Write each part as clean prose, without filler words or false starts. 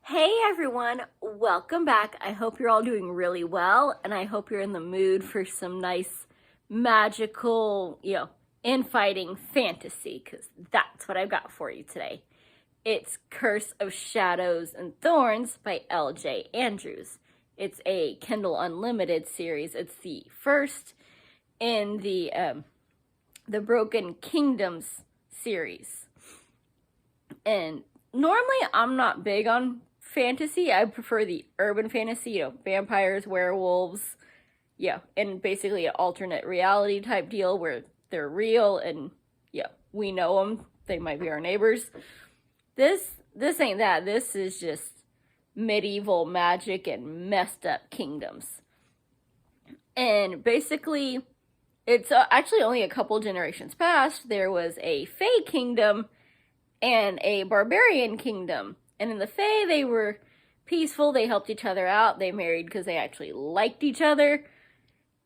Hey everyone, welcome back. I hope you're all doing really well, and I hope you're in the mood for some nice magical, infighting fantasy, because that's what I've got for you today. It's Curse of Shadows and Thorns by L.J. Andrews. It's a Kindle Unlimited series. It's the first in the Broken Kingdoms series. And normally I'm not big on fantasy. I prefer the urban fantasy, vampires, werewolves, and basically an alternate reality type deal where they're real and we know them. They might be our neighbors. This ain't that. This is just medieval magic and messed up kingdoms. And basically, it's actually only a couple generations past. There was a Fey kingdom and a barbarian kingdom. And in the Fae, they were peaceful. They helped each other out. They married because they actually liked each other.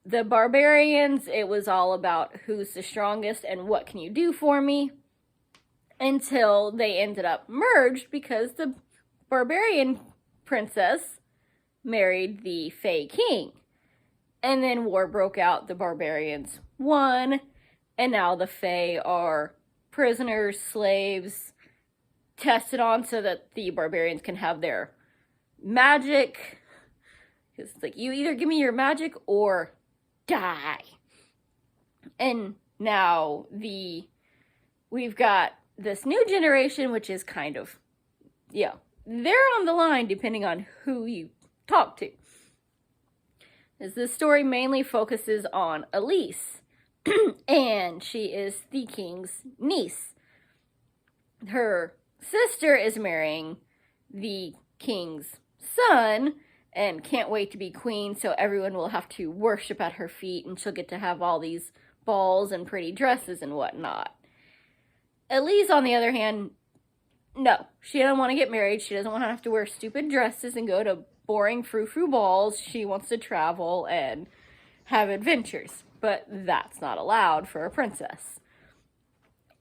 The barbarians, it was all about who's the strongest and what can you do for me. Until they ended up merged because the barbarian princess married the Fae king. And then war broke out. The barbarians won. And now the Fae are prisoners, slaves, tested on so that the barbarians can have their magic. Because it's like, you either give me your magic or die. And now we've got this new generation, which is kind of, they're on the line depending on who you talk to. As this story mainly focuses on Elise, and she is the king's niece. Her sister is marrying the king's son and can't wait to be queen, so everyone will have to worship at her feet and she'll get to have all these balls and pretty dresses and whatnot. Elise, on the other hand, no, she doesn't want to get married. She doesn't want to have to wear stupid dresses and go to boring frou-frou balls. She wants to travel and have adventures, but that's not allowed for a princess.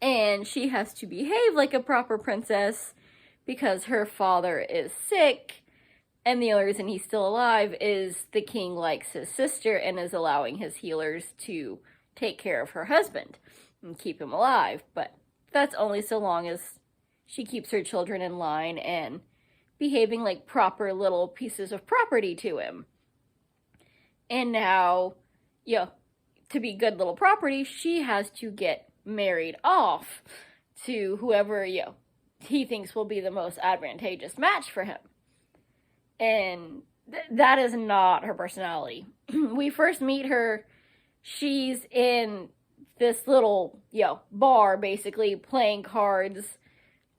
And she has to behave like a proper princess because her father is sick, and the only reason he's still alive is the king likes his sister and is allowing his healers to take care of her husband and keep him alive. But that's only so long as she keeps her children in line and behaving like proper little pieces of property to him. And now, to be good little property, she has to get married off to whoever, he thinks will be the most advantageous match for him. And that is not her personality. We first meet her, she's in this little, bar, basically, playing cards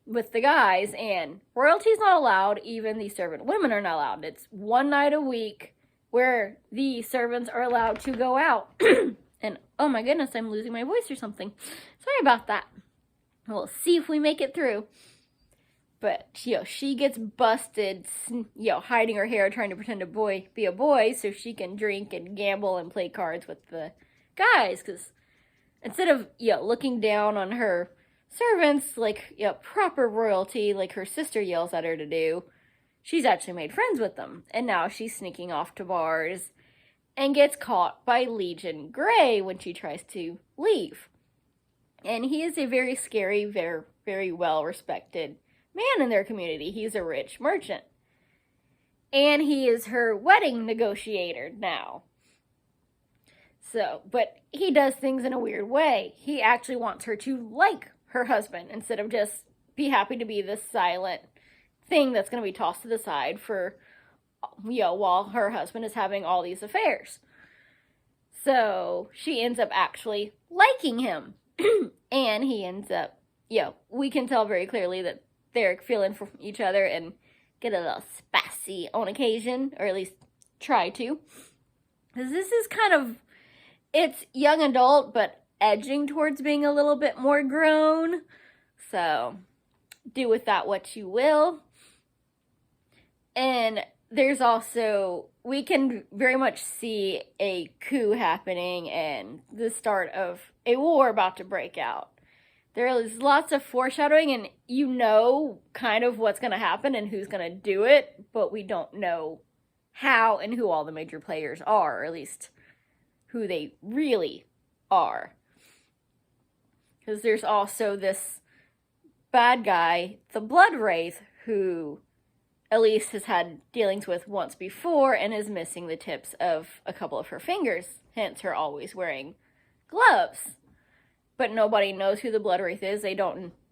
with the guys, and royalty's not allowed. Even the servant women are not allowed. It's one night a week where the servants are allowed to go out. And, oh my goodness, I'm losing my voice or something. Sorry about that. We'll see if we make it through. But, she gets busted, hiding her hair, trying to pretend to be a boy so she can drink and gamble and play cards with the guys. Because instead of, looking down on her servants like, proper royalty, like her sister yells at her to do, she's actually made friends with them. And now she's sneaking off to bars and gets caught by Legion Grey when she tries to leave. And he is a very scary, very, very well-respected man in their community. He's a rich merchant. And he is her wedding negotiator now. So, but he does things in a weird way. He actually wants her to like her husband instead of just be happy to be this silent thing that's going to be tossed to the side for, while her husband is having all these affairs. So she ends up actually liking him. And he ends up, we can tell very clearly that they're feeling for each other and get a little spicy on occasion, or at least try to. Because this is kind of, it's young adult, but edging towards being a little bit more grown. So do with that what you will. And there's also, we can very much see a coup happening and the start of a war about to break out. there is lots of foreshadowing, and you know kind of what's going to happen and who's going to do it, but we don't know how and who all the major players are, or at least who they really are. Because there's also this bad guy, the Blood Wraith, who Elise has had dealings with once before and is missing the tips of a couple of her fingers, hence her always wearing gloves. But nobody knows who the Blood Wraith is.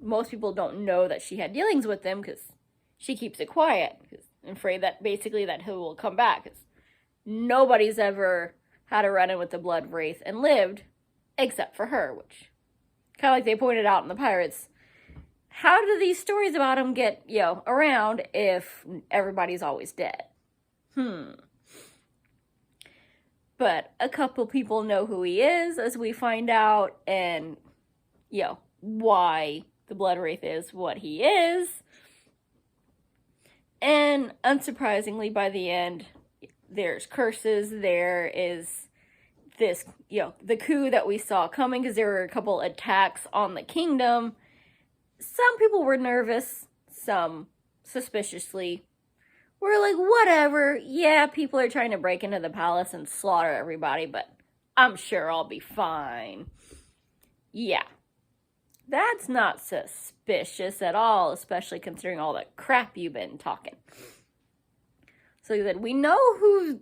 Most people don't know that she had dealings with them because she keeps it quiet. I'm afraid that basically that he will come back. Cause nobody's ever had a run-in with the Blood Wraith and lived, except for her, which, kind of like they pointed out in the Pirates, how do these stories about him get, around if everybody's always dead? But a couple people know who he is, as we find out, and, why the Blood Wraith is what he is. And unsurprisingly, by the end, there's curses, there is this, the coup that we saw coming, because there were a couple attacks on the kingdom. Some people were nervous, some suspiciously were like, whatever, yeah, people are trying to break into the palace and slaughter everybody, but I'm sure I'll be fine. Yeah. That's not suspicious at all, especially considering all the crap you've been talking. So that we know who,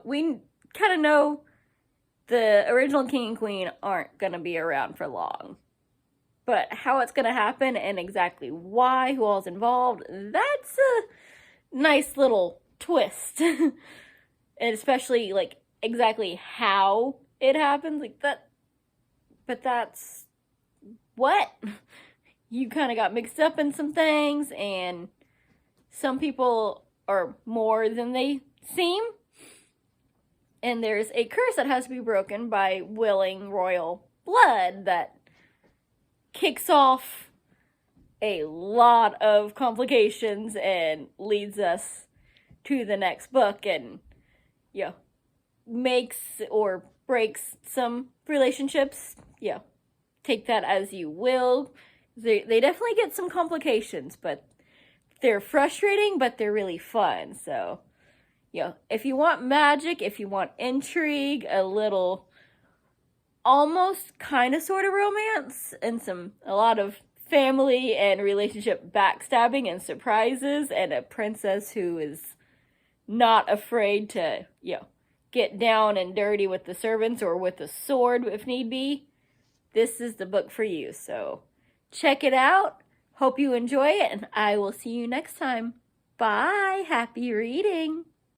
we kind of know the original king and queen aren't going to be around for long. But how it's going to happen and exactly why, who all's involved, that's a nice little twist. And especially, exactly how it happens, that. But that's what? You kind of got mixed up in some things, and some people are more than they seem. And there's a curse that has to be broken by willing royal blood that kicks off a lot of complications and leads us to the next book and, makes or breaks some relationships. Take that as you will. They definitely get some complications, but they're frustrating, but they're really fun. So, if you want magic, if you want intrigue, a little almost kind of sort of romance, and a lot of family and relationship backstabbing and surprises, and a princess who is not afraid to, get down and dirty with the servants or with a sword if need be, this is the book for you. So check it out. Hope you enjoy it, and I will see you next time. Bye. Happy reading.